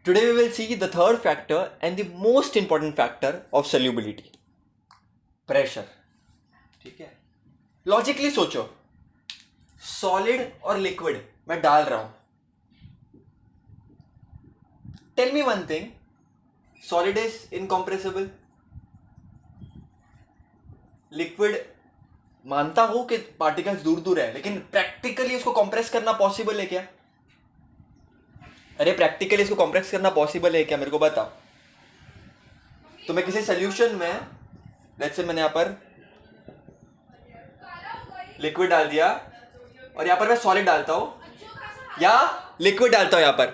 Today we will see the third factor and the most important factor of solubility, pressure. ठीक है, logically सोचो, solid और liquid मैं डाल रहा हूं. Tell me one thing, solid is incompressible, liquid मानता हूं कि पार्टिकल्स दूर दूर है, लेकिन प्रैक्टिकली इसको कंप्रेस करना पॉसिबल है क्या? अरे प्रैक्टिकली इसको कंप्रेस करना पॉसिबल है क्या, मेरे को बताओ. तो मैं किसी सोल्यूशन में, लेट्स से मैंने यहाँ पर लिक्विड डाल दिया और यहाँ पर मैं सॉलिड डालता हूं या लिक्विड डालता हूं यहाँ पर.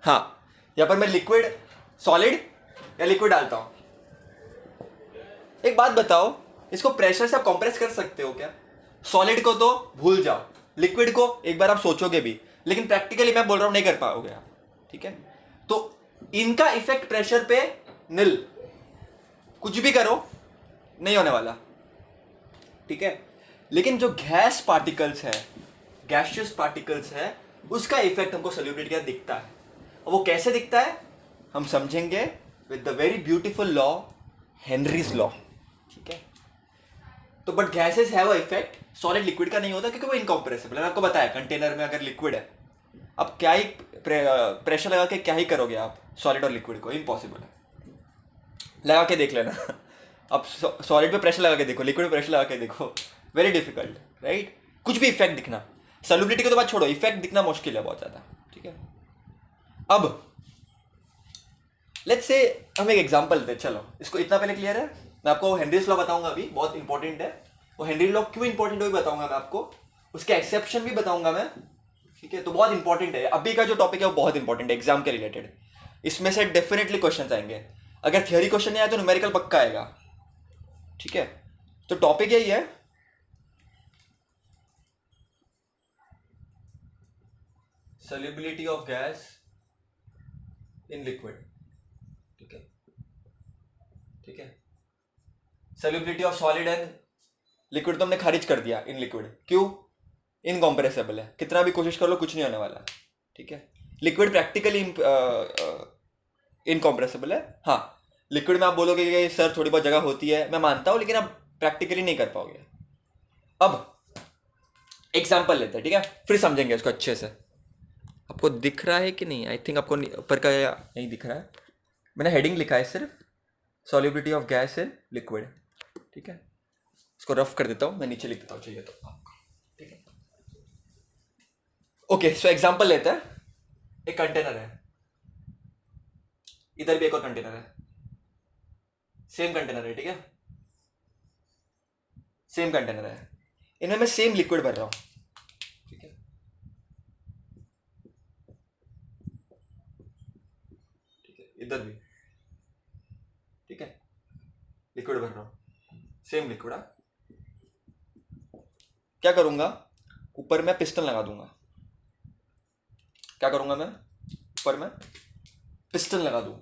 हाँ, यहाँ पर मैं लिक्विड, सॉलिड या लिक्विड डालता हूं. एक बात बताओ, इसको प्रेशर से आप कंप्रेस कर सकते हो क्या? सॉलिड को तो भूल जाओ, लिक्विड को एक बार आप सोचोगे भी, लेकिन प्रैक्टिकली मैं बोल रहा हूं नहीं कर पाओगे आप. ठीक है, तो इनका इफेक्ट प्रेशर पे नील, कुछ भी करो नहीं होने वाला. ठीक है, लेकिन जो गैस पार्टिकल्स है, गैसियस पार्टिकल्स है, उसका इफेक्ट हमको सॉल्युबिलिटी का दिखता है. और वो कैसे दिखता है हम समझेंगे with the very beautiful law, Henry's law. ठीक है, तो but gases have a effect, solid liquid का नहीं होता क्योंकि वो इनकॉम्प्रेसिबल है. मैंने आपको बताया कंटेनर में अगर लिक्विड है, अब क्या ही प्रेशर लगा के क्या ही करोगे आप सॉलिड और लिक्विड को, इम्पॉसिबल है. लगा के देख लेना. अब सॉलिड पे प्रेशर लगा के देखो, लिक्विड पे प्रेशर लगा के देखो, वेरी डिफिकल्ट, राइट? कुछ भी इफेक्ट दिखना, सॉल्युबिलिटी को तो बात छोड़ो, इफेक्ट दिखना मुश्किल है बहुत ज़्यादा. ठीक है, अब लेट्स से हम एक एग्जांपल लेते हैं. चलो, इसको इतना पहले क्लियर है. मैं आपको हेनरीज लॉ बताऊंगा अभी, बहुत इंपॉर्टेंट है. वो हेनरी लॉ क्यों इंपॉर्टेंट है वो भी बताऊंगा मैं आपको, उसके एक्सेप्शन भी बताऊंगा मैं. ठीक है, तो बहुत इंपॉर्टेंट है. अभी का जो टॉपिक है वो बहुत इंपॉर्टेंट है एग्जाम के रिलेटेड. इसमें से डेफिनेटली क्वेश्चन आएंगे. अगर थियोरी क्वेश्चन नहीं आया तो न्यूमेरिकल पक्का आएगा. ठीक है, तो टॉपिक यही है, solubility of gas in liquid. ठीक है, ठीक है, solubility of solid and liquid तो हमने खारिज कर दिया. इन लिक्विड क्यों? इनकॉम्प्रेसिबल है, कितना भी कोशिश कर लो कुछ नहीं होने वाला. ठीक है, लिक्विड प्रैक्टिकली इनकॉम्प्रेसिबल है. हाँ, लिक्विड में आप बोलोगे कि सर थोड़ी बहुत जगह होती है, मैं मानता हूं, लेकिन आप प्रैक्टिकली नहीं कर पाओगे. अब एग्जाम्पल लेते हैं. ठीक है, फिर समझेंगे इसको अच्छे से. आपको दिख रहा है कि नहीं? आई थिंक आपको ऊपर का नहीं दिख रहा है. मैंने हेडिंग लिखा है सिर्फ, solubility of gas in liquid. ठीक है, इसको रफ कर देता हूँ, मैं नीचे लिख देता हूँ चाहिए तो. ठीक है, ओके. सो एग्जांपल लेते हैं. एक कंटेनर है, इधर भी एक और कंटेनर है, सेम कंटेनर है. ठीक है, सेम कंटेनर है, इनमें मैं सेम लिक्विड भर रहा हूँ. ठीक है, ठीक है, इधर भी. ठीक है, लिक्विड भर रहा हूँ, सेम लिक्विड. क्या करूंगा, ऊपर मैं पिस्टन लगा दूंगा. क्या करूंगा मैं, ऊपर में पिस्टन लगा दूं.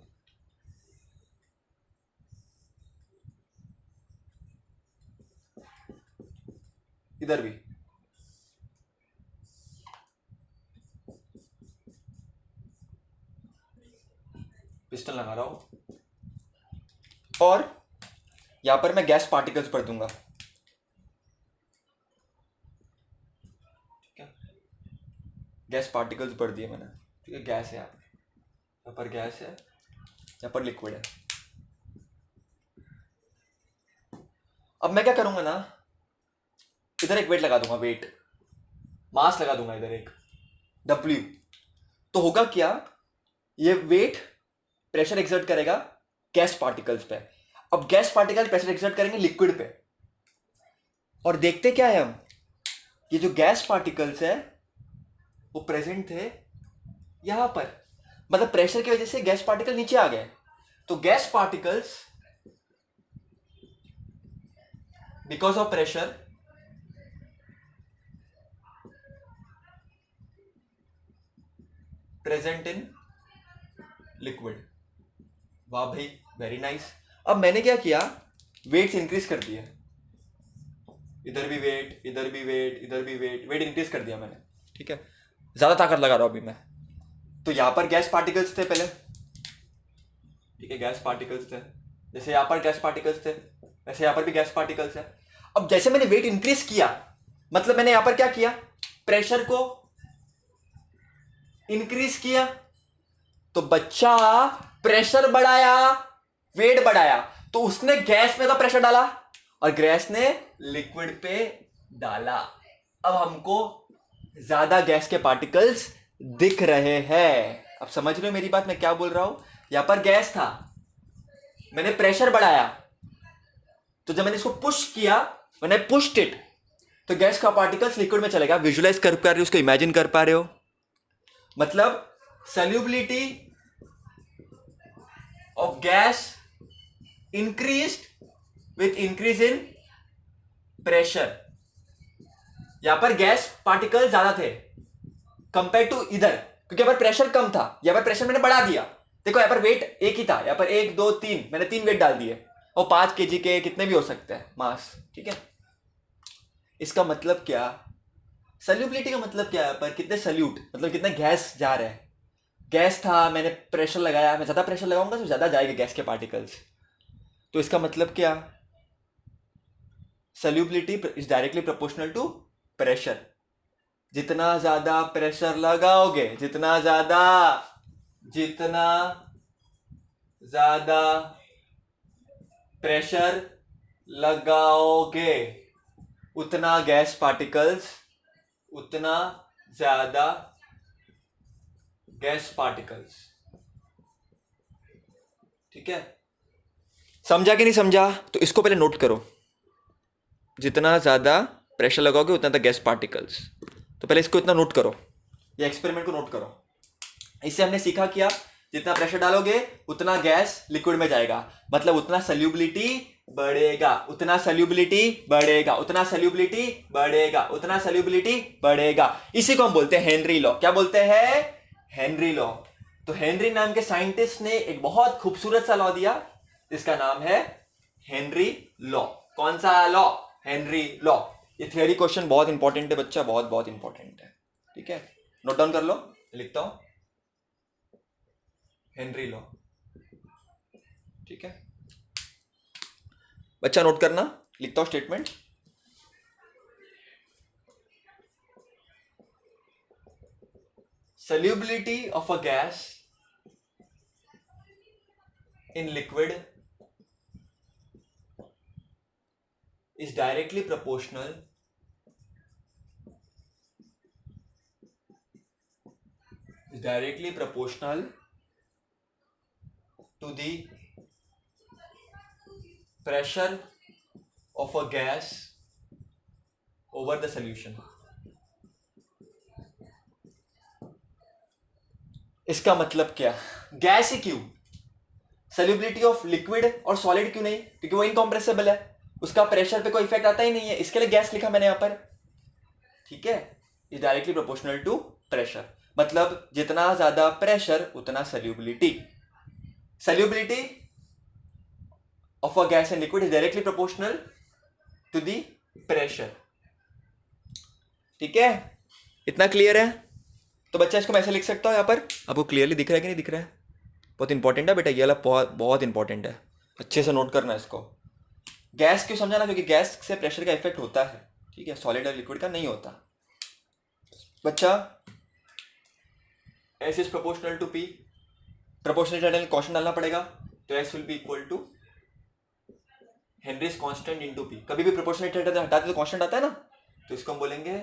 इधर भी पिस्टन लगा रहा हूं और यहां पर मैं गैस पार्टिकल्स भर दूंगा. ठीक है, गैस पार्टिकल्स भर दिए मैंने. ठीक है, गैस है यहाँ पर गैस है, यहाँ पर लिक्विड है. अब मैं क्या करूंगा ना, इधर एक वेट लगा दूंगा, वेट मास लगा दूंगा इधर एक W. तो होगा क्या, ये वेट प्रेशर एक्सर्ट करेगा गैस पार्टिकल्स पे. अब गैस पार्टिकल प्रेशर एक्सर्ट करेंगे लिक्विड पे, और देखते क्या है हम, ये जो गैस पार्टिकल्स है वो प्रेजेंट थे यहां पर. मतलब प्रेशर की वजह से गैस पार्टिकल नीचे आ गए. तो gas particles because of pressure present in liquid. वाह भाई, वेरी नाइस. अब मैंने क्या किया, वेट्स इंक्रीज कर दिए. इधर भी वेट, इधर भी वेट, इधर भी वेट, वेट इंक्रीज कर दिया मैंने. ठीक है, ज्यादा ताकत लगा रहा हूं अभी मैं. तो यहां पर गैस पार्टिकल्स थे पहले, ठीक है, गैस पार्टिकल्स थे, जैसे यहां पर गैस पार्टिकल्स थे वैसे यहां पर भी गैस पार्टिकल्स है। अब जैसे मैंने वेट इंक्रीज किया, मतलब मैंने यहां पर क्या किया, प्रेशर को इंक्रीज किया, तो बच्चा प्रेशर बढ़ाया, वेट बढ़ाया, तो उसने गैस में का प्रेशर डाला और गैस ने लिक्विड पे डाला। अब हमको ज्यादा गैस के पार्टिकल्स दिख रहे हैं। अब समझ रहे हो मेरी बात, मैं क्या बोल रहा हूं। यहां पर गैस था, मैंने प्रेशर बढ़ाया, तो जब मैंने इसको पुश किया, मैंने पुश्ड इट, तो गैस का पार्टिकल्स लिक्विड में चलेगा। विजुलाइज कर पा रहे हो, उसको इमेजिन कर पा रहे हो। मतलब solubility of gas increased with increase in pressure. यहां पर गैस पार्टिकल ज्यादा थे कंपेयर टू इधर, क्योंकि यहां पर प्रेशर कम था, यहां पर प्रेशर मैंने बढ़ा दिया। देखो यहां पर वेट एक ही था, यहां पर 1 2 3, मैंने 3 वेट डाल दिए, और 5 kg के कितने भी हो सकते हैं मास, ठीक है। इसका मतलब क्या, सॉल्युबिलिटी का मतलब क्या है, यहां पर कितने सल्यूट, मतलब कितने गैस जा रहे हैं। गैस था, मैंने प्रेशर लगाया, मैं ज्यादा प्रेशर लगाऊंगा तो ज्यादा जाएगा गैस के पार्टिकल्स। तो इसका मतलब क्या, solubility is directly proportional to pressure. जितना ज्यादा प्रेशर लगाओगे, जितना ज्यादा प्रेशर लगाओगे, उतना गैस पार्टिकल्स, उतना ज्यादा गैस पार्टिकल्स, ठीक है। समझा कि नहीं समझा, तो इसको पहले नोट करो। जितना ज्यादा प्रेशर लगाओगे उतना गैस पार्टिकल्स, तो पहले इसको इतना नोट करो, ये एक्सपेरिमेंट को नोट करो। इससे हमने सीखा क्या, जितना प्रेशर डालोगे उतना गैस लिक्विड में जाएगा, मतलब उतना सॉल्युबिलिटी बढ़ेगा, उतना सॉल्युबिलिटी बढ़ेगा, उतना सॉल्युबिलिटी बढ़ेगा, उतना सॉल्युबिलिटी बढ़ेगा। इसी को हम बोलते हैं हेनरी लॉ। क्या बोलते हैं, हेनरी लॉ। तो हेनरी नाम के साइंटिस्ट ने एक बहुत खूबसूरत सा लॉ दिया, जिसका नाम है हेनरी लॉ। कौन सा लॉ, हेनरी लॉ। ये थियरी क्वेश्चन बहुत इंपॉर्टेंट है बच्चा, बहुत बहुत इंपॉर्टेंट है, ठीक है। नोट डाउन कर लो, लिखता हूं हेनरी लॉ, ठीक है बच्चा, नोट करना, लिखता हूं statement. solubility of a gas in liquid is directly proportional to the pressure of a gas over the solution। इसका मतलब क्या, गैस ही क्यों, सॉल्युबिलिटी ऑफ लिक्विड और सॉलिड क्यों नहीं, क्योंकि वो इनकॉम्प्रेसिबल है, उसका प्रेशर पे कोई इफेक्ट आता ही नहीं है, इसके लिए गैस लिखा मैंने यहां पर, ठीक है। Is directly proportional to pressure, मतलब जितना ज्यादा प्रेशर उतना solubility. Solubility of a gas and liquid is directly proportional to the pressure, ठीक है। इतना क्लियर है। तो बच्चा इसको मैं ऐसे लिख सकता हूं, यहां पर आपको क्लियरली दिख रहा है कि नहीं दिख रहा है। बहुत इंपॉर्टेंट है बेटा, ये वाला बहुत बहुत इंपॉर्टेंट है, अच्छे से नोट करना इसको। गैस क्यों समझाना, क्योंकि गैस से प्रेशर का इफेक्ट होता है, ठीक है, सॉलिड और लिक्विड का नहीं होता। बच्चा S is proportional to P, proportional constant डालना पड़ेगा, तो S will be equal to Henry's constant into P। कभी भी प्रोपोर्शनल हटाते तो कांस्टेंट आता है ना, तो इसको हम बोलेंगे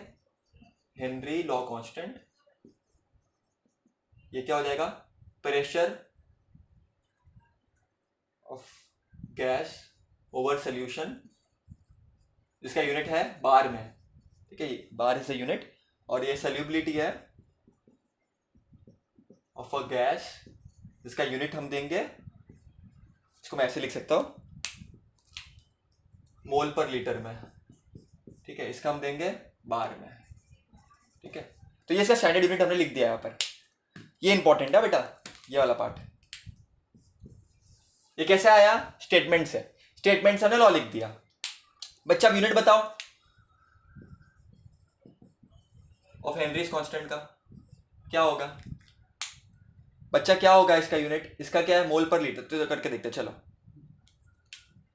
हेनरी लॉ कांस्टेंट। ये क्या हो जाएगा, pressure of gas over solution, जिसका यूनिट है बार में, ठीक है, बार इज अ यूनिट, और ये सॉल्युबिलिटी है ऑफ अ गैस, जिसका यूनिट हम देंगे, इसको मैं ऐसे लिख सकता हूं मोल पर लीटर में, ठीक है, इसका हम देंगे बार में, ठीक है। तो ये इसका स्टैंडर्ड यूनिट हमने लिख दिया यहां पर। ये इंपॉर्टेंट है बेटा, ये वाला पार्ट। ये कैसे आया, स्टेटमेंट से, स्टेटमेंट से हमने लॉ लिख दिया। बच्चा अब यूनिट बताओ ऑफ हेनरीज कांस्टेंट का क्या होगा, बच्चा क्या होगा इसका यूनिट, इसका क्या है, मोल पर लीटर, तो करके देखते हैं। चलो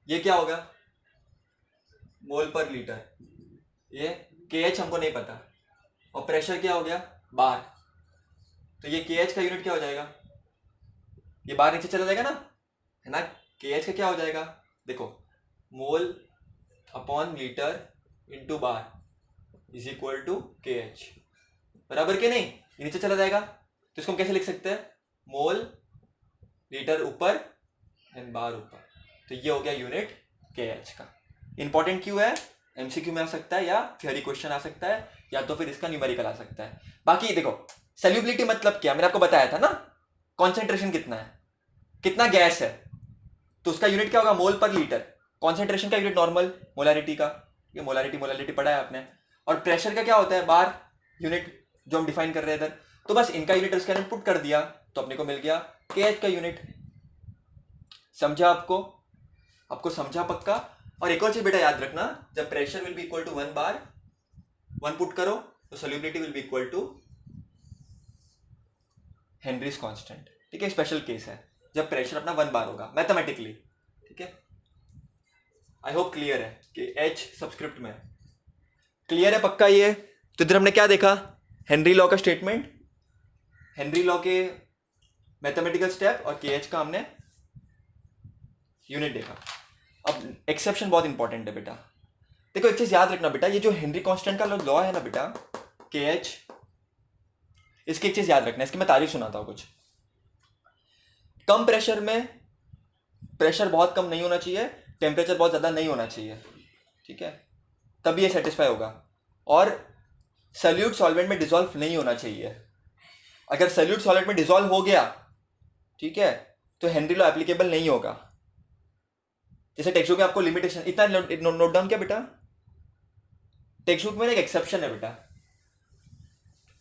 ये क्या होगा, मोल पर लीटर, ये KH हमको नहीं पता, और प्रेशर क्या हो गया, बार, तो ये KH का यूनिट क्या हो जाएगा, ये बार नीचे चला जाएगा ना, है ना। KH का क्या हो जाएगा, देखो mole upon litre into bar is equal to KH, बराबर के नहीं, ये नीचे चला जाएगा, तो इसको हम कैसे लिख सकते हैं, मोल लीटर ऊपर एंड बार ऊपर, तो ये हो गया यूनिट KH का। इंपॉर्टेंट क्यों है, MCQ में आ सकता है या थियोरी क्वेश्चन आ सकता है या तो फिर इसका न्यूमेरिकल आ सकता है। बाकी देखो सॉल्युबिलिटी मतलब क्या, मैंने आपको बताया था ना, कॉन्सेंट्रेशन कितना है, कितना गैस है, तो उसका यूनिट क्या होगा, मोल पर लीटर। कॉन्सेंट्रेशन का यूनिट नॉर्मल, मोलारिटी का, ये मोलारिटी पढ़ा है आपने। और प्रेशर का क्या होता है, बार यूनिट, जो हम डिफाइन कर रहे हैं इधर। तो बस इनका यूनिट उसके अंदर पुट कर दिया तो अपने को मिल गया KH का यूनिट। समझा आपको समझा पक्का। और एक और चीज बेटा याद रखना, जब pressure will be equal to 1 bar, 1 put करो तो solubility will be equal to Henry's constant. ठीक है, स्पेशल केस है जब प्रेशर अपना 1 बार होगा मैथमेटिकली। ठीक है, आई होप क्लियर है कि H सबस्क्रिप्ट में क्लियर है पक्का ये। तो इधर हमने क्या देखा, हेनरी लॉ का स्टेटमेंट, हेनरी लॉ के मैथमेटिकल स्टेप और KH का हमने यूनिट देखा। अब एक्सेप्शन बहुत इंपॉर्टेंट है बेटा। देखो एक चीज याद रखना बेटा, ये जो हेनरी कांस्टेंट का लॉ है ना बेटा, KH, इसकी एक चीज याद रखना, इसकी मैं तारीफ सुनाता हूँ कुछ। कम प्रेशर में, प्रेशर बहुत कम नहीं होना चाहिए, टेम्परेचर बहुत ज़्यादा नहीं होना चाहिए, ठीक है, तभी ये सेटिस्फाई होगा। और सल्यूट सॉल्वेंट में डिसॉल्व नहीं होना चाहिए। अगर सल्यूट सॉल्वेंट में डिसॉल्व हो गया, ठीक है, तो हेनरी लॉ एप्लीकेबल नहीं होगा। जैसे टेक्स्ट बुक में आपको लिमिटेशन, इतना नोट डाउन किया बेटा, टेक्स्ट बुक में एक एक्सेप्शन है बेटा,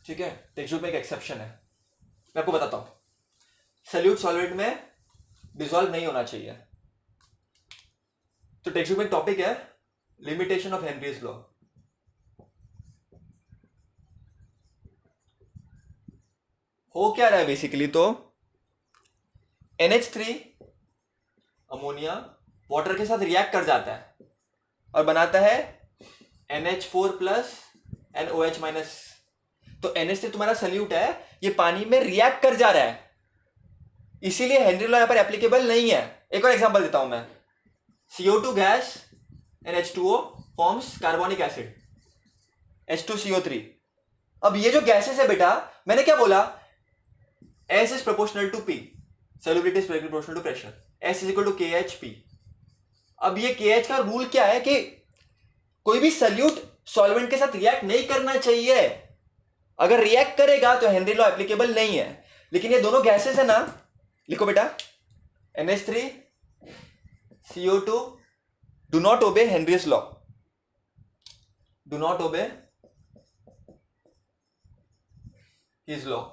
ठीक है, टेक्स्ट बुक में एक एक्सेप्शन है, मैं आपको बताता हूं। सल्यूट सॉल्वेंट में डिसॉल्व नहीं होना चाहिए, तो टेक्स्ट बुक में एक टॉपिक है लिमिटेशन ऑफ हेनरीज लॉ। हो क्या रहा है बेसिकली, तो NH3 अमोनिया वाटर के साथ रिएक्ट कर जाता है और बनाता है NH4 प्लस NOH माइनस। तो NH3 तुम्हारा सल्यूट है, ये पानी में रिएक्ट कर जा रहा है, इसीलिए हेनरी लॉ यहां पर एप्लीकेबल नहीं है। एक और एग्जांपल देता हूं मैं, CO2 gas NH2O forms carbonic acid H2CO3। अब ये जो गैसेस है बेटा, मैंने क्या बोला, S is proportional to P, solubility is proportional to pressure, S is equal to KHP। अब ये KH का रूल क्या है कि कोई भी सल्यूट सॉल्वेंट के साथ रिएक्ट नहीं करना चाहिए, अगर रिएक्ट करेगा तो हेनरी लॉ एप्लीकेबल नहीं है। लेकिन ये दोनों गैसेस है ना, लिखो बेटा, NH3 CO2 do not obey Henry's law, do not obey his law,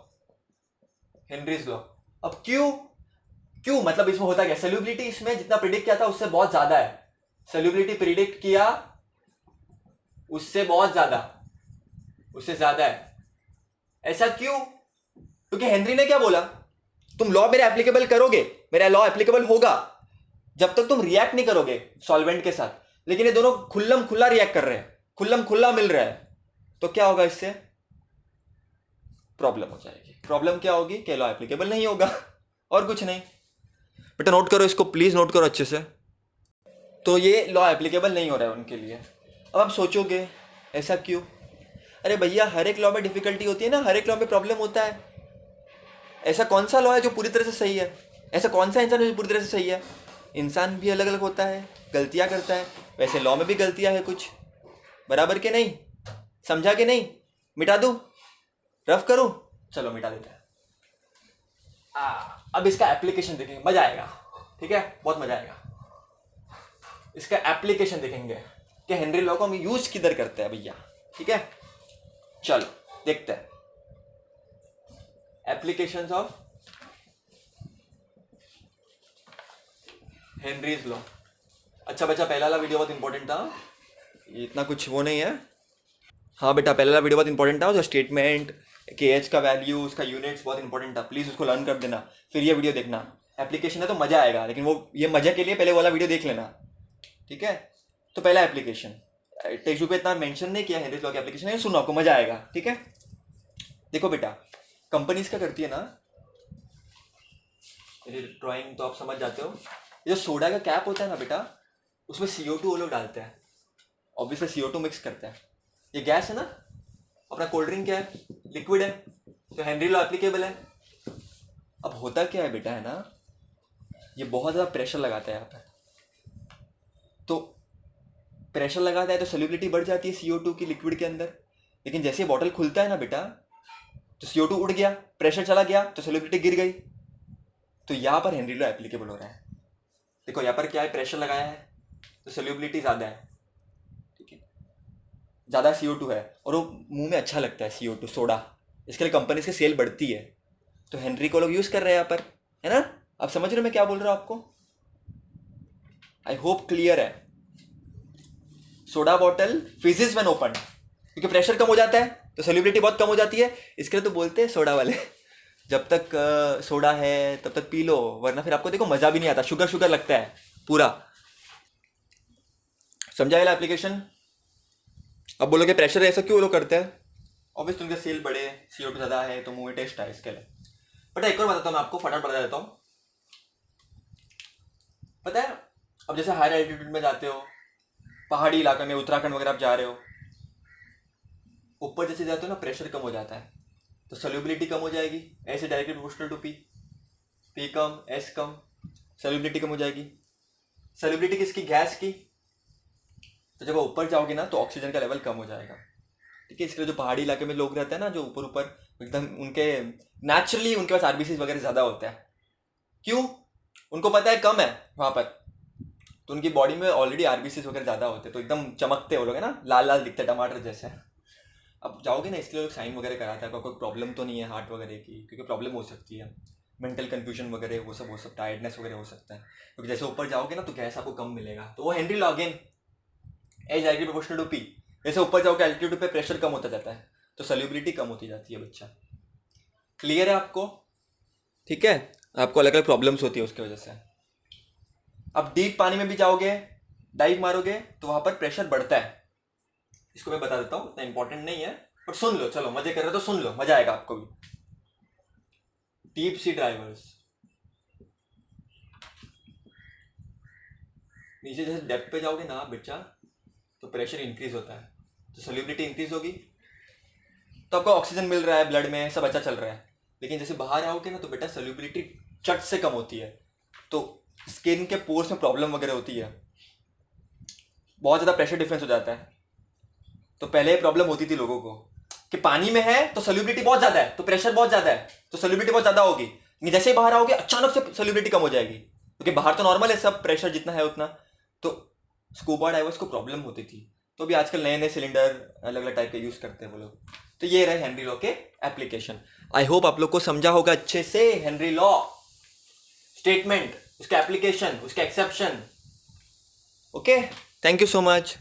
Henry's law. अब क्यों मतलब इसमें होता क्या, सॉल्युबिलिटी इसमें जितना प्रिडिक्ट किया था उससे बहुत ज्यादा है, सॉल्युबिलिटी प्रिडिक्ट किया उससे बहुत ज्यादा, उससे ज्यादा है। ऐसा क्यों, क्योंकि हेनरी ने क्या बोला, तुम लॉ मेरे एप्लीकेबल करोगे, मेरा लॉ एप्लीकेबल होगा जब तक तुम रिएक्ट नहीं करोगे सॉल्वेंट के साथ। लेकिन ये दोनों खुल्लम खुल्ला रिएक्ट कर रहे हैं, खुल्लम खुल्ला मिल रहा है, तो क्या होगा, इससे प्रॉब्लम हो जाएगी। प्रॉब्लम क्या होगी कि लॉ एप्लीकेबल नहीं होगा, और कुछ नहीं। बेटा नोट करो इसको, प्लीज नोट करो अच्छे से। तो ये लॉ एप्लीकेबल नहीं हो रहा है उनके लिए। अब आप सोचोगे ऐसा क्यों, अरे भैया हर एक लॉ में डिफिकल्टी होती है ना, हर एक लॉ में प्रॉब्लम होता है। ऐसा कौन सा लॉ है जो पूरी तरह से सही है, ऐसा कौन सा इंसान है जो पूरी तरह से सही है। इंसान भी अलग अलग होता है, गलतियां करता है, वैसे लॉ में भी गलतियां है कुछ, बराबर के नहीं, समझा के नहीं, मिटा दूं, रफ करूं, चलो मिटा देते हैं। अब इसका एप्लीकेशन देखेंगे, मजा आएगा, ठीक है, बहुत मजा आएगा। इसका एप्लीकेशन देखेंगे कि हेनरी लॉ को हम यूज किधर करते हैं भैया, ठीक है, चलो देखते हैं एप्लीकेशंस ऑफ हेनरीज लॉ। अच्छा बच्चा, पहला वाला वीडियो बहुत इंपॉर्टेंट था, इतना कुछ वो नहीं है। हाँ बेटा, पहला वाला वीडियो बहुत इंपॉर्टेंट था, जो स्टेटमेंट KH का वैल्यू, उसका यूनिट्स बहुत इंपॉर्टेंट था, प्लीज़ उसको लर्न कर देना, फिर ये वीडियो देखना। एप्लीकेशन है तो मज़ा आएगा, लेकिन वो ये मज़े के लिए पहले वाला वीडियो देख लेना, ठीक है। तो पहला एप्लीकेशन टेक्स्ट बुक पे इतना मेंशन नहीं किया हेनरी लॉ की एप्लीकेशन है, सुनो आपको मज़ा आएगा, ठीक है। देखो बेटा, कंपनीज क्या करती है ना, मेरी ड्राइंग तो आप समझ जाते हो, ये जो सोडा का कैप होता है ना बेटा, उसमें CO2 वो लोग डालते हैं, ऑब्वियसली CO2 मिक्स करते हैं। ये गैस है ना, अपना कोल्ड ड्रिंक क्या है, लिक्विड है, तो हेनरी लॉ एप्लीकेबल है। अब होता क्या है बेटा, है ना, ये बहुत ज़्यादा प्रेशर लगाता है यहाँ पर, तो प्रेशर लगाता है तो सोल्यूबिलिटी बढ़ जाती है CO2 की लिक्विड के अंदर। लेकिन जैसे बॉटल खुलता है ना बेटा, तो CO2 उड़ गया, प्रेशर चला गया, तो सोल्यूबिलिटी गिर गई। तो यहाँ पर हेनरी लॉ एप्लीकेबल हो रहा है। देखो यहाँ पर क्या है, प्रेशर लगाया है तो सोल्यूबिलिटी ज़्यादा है, ठीक है, ज़्यादा CO2 है, और वो मुंह में अच्छा लगता है CO2 सोडा, इसके लिए कंपनी की सेल बढ़ती है, तो हेनरी को लोग यूज़ कर रहे हैं यहाँ पर, है ना। आप समझ रहे हो मैं क्या बोल रहा हूँ आपको? आई होप क्लियर है। सोडा बॉटल फिजेस व्हेन ओपन, क्योंकि प्रेशर कम हो जाता है तो सोल्यूबिलिटी बहुत कम हो जाती है, इसके लिए तो बोलते हैं सोडा वाले जब तक सोडा है तब तक पी लो, वरना फिर आपको देखो मज़ा भी नहीं आता, शुगर शुगर लगता है पूरा। समझाएगा एप्लीकेशन? अब बोलोगे प्रेशर ऐसा क्यों लोग करते हैं? ऑब्वियसली उनके सेल बड़े, CO2 ज़्यादा है तो मुंह में टेस्ट है इसके लिए। बट एक और बताता हूँ मैं आपको, फटाफट बता देता हूँ। पता है, अब जैसे हायर एल्टीट्यूड में जाते हो, पहाड़ी इलाके में, उत्तराखंड वगैरह आप जा रहे हो, ऊपर जैसे जाते हो ना प्रेशर कम हो जाता है, तो सोल्यूबिलिटी कम हो जाएगी, ऐसे डायरेक्टली प्रोपोर्शनल टू पी कम, S कम, सोल्यूबिलिटी कम हो जाएगी। सोल्यूबिलिटी किसकी? गैस की। तो जब ऊपर जाओगे ना तो ऑक्सीजन का लेवल कम हो जाएगा, ठीक है। इसके लिए जो पहाड़ी इलाके में लोग रहते हैं ना, जो ऊपर ऊपर एकदम, उनके नेचुरली उनके पास RBCs वगैरह ज़्यादा होता है। क्यों? उनको पता है कम है वहाँ पर, तो उनकी बॉडी में ऑलरेडी RBCs वगैरह ज़्यादा होते हैं, तो एकदम चमकते वो लोग, है ना, लाल लाल दिखते टमाटर जैसे। अब जाओगे ना, इसके लिए लोग साइन वगैरह कराता है, कोई प्रॉब्लम तो नहीं है हार्ट वगैरह की, क्योंकि प्रॉब्लम हो सकती है, मेंटल कन्फ्यूजन वगैरह वो सब टायर्डनेस वगैरह हो सकता है, क्योंकि जैसे ऊपर जाओगे ना तो गैस आपको कम मिलेगा। तो वो Henry law again, as directly proportional to P, जैसे ऊपर जाओगे एल्टीट्यूड पे प्रेशर कम होता जाता है, तो सोल्यूबिलिटी कम होती जाती है बच्चा। क्लियर है आपको? ठीक है, आपको अलग अलग प्रॉब्लम्स होती है उसकी वजह से। अब डीप पानी में भी जाओगे, डाइव मारोगे, तो वहाँ पर प्रेशर बढ़ता है, इसको मैं बता देता हूँ, इतना इंपॉर्टेंट नहीं है, पर सुन लो, चलो मजे कर रहे हो तो सुन लो, मजा आएगा आपको भी। डीप सी डाइवर्स, नीचे जैसे डेप्थ पे जाओगे ना बच्चा, तो प्रेशर इंक्रीज होता है, तो सोल्यूबिलिटी इंक्रीज होगी, तो आपको ऑक्सीजन मिल रहा है ब्लड में, सब अच्छा चल रहा है। लेकिन जैसे बाहर आओगे ना तो बेटा सोल्यूबिलिटी चट से कम होती है, तो स्किन के पोर्स में प्रॉब्लम वगैरह होती है, बहुत ज़्यादा प्रेशर डिफरेंस हो जाता है। तो पहले प्रॉब्लम होती थी लोगों को कि पानी में है तो सोल्यूबिलिटी बहुत ज़्यादा है, तो प्रेशर बहुत ज़्यादा है, तो सोल्यूबिलिटी बहुत ज़्यादा होगी, लेकिन जैसे ही बाहर आओगे अचानक से सोल्यूबिलिटी कम हो जाएगी, क्योंकि बाहर तो नॉर्मल है सब, प्रेशर जितना है उतना। तो स्कूबा डाइवर्स को प्रॉब्लम होती थी, तो अभी आजकल नए नए सिलेंडर अलग अलग टाइप के यूज़ करते हैं वो लोग। तो ये रहे हेनरी लॉ के एप्लीकेशन। आई होप आप लोग को समझा होगा अच्छे से हेनरी लॉ स्टेटमेंट, उसका एप्लीकेशन, उसका exception. Okay, thank you so much.